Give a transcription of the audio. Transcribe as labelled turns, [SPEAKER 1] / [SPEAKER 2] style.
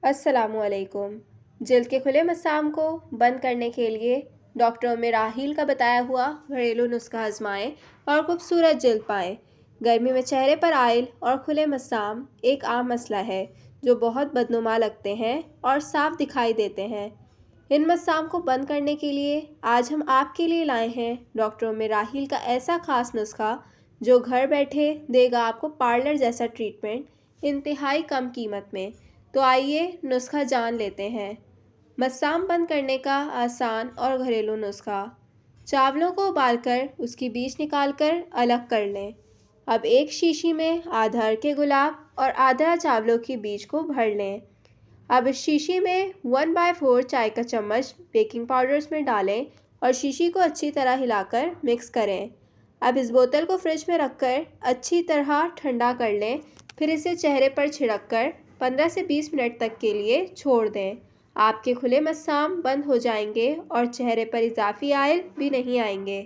[SPEAKER 1] अस्सलामुअलैकुम। जल्द के खुले मसाम को बंद करने के लिए डॉक्टर उम्मे राहील का बताया हुआ घरेलू नुस्खा आजमाएं और खूबसूरत जल्द पाएं। गर्मी में चेहरे पर आयल और खुले मसाम एक आम मसला है जो बहुत बदनुमा लगते हैं और साफ दिखाई देते हैं। इन मसाम को बंद करने के लिए आज हम आपके लिए लाए हैं डॉक्टर उम्मे राहील का ऐसा खास नुस्खा जो घर बैठे देगा आपको पार्लर जैसा ट्रीटमेंट इंतहाई कम कीमत में। तो आइए नुस्खा जान लेते हैं। मसाम बंद करने का आसान और घरेलू नुस्खा। चावलों को उबालकर उसकी बीज निकालकर अलग कर लें। अब एक शीशी में आधा अर्के गुलाब और आधा चावलों की बीज को भर लें। अब इस शीशी में 1/4 चाय का चम्मच बेकिंग पाउडर इसमें डालें और शीशी को अच्छी तरह हिलाकर मिक्स करें। अब इस बोतल को फ्रिज में रखकर अच्छी तरह ठंडा कर लें। फिर इसे चेहरे पर छिड़क कर 15 से 20 मिनट तक के लिए छोड़ दें। आपके खुले मसाम बंद हो जाएंगे और चेहरे पर इजाफी आयल भी नहीं आएंगे।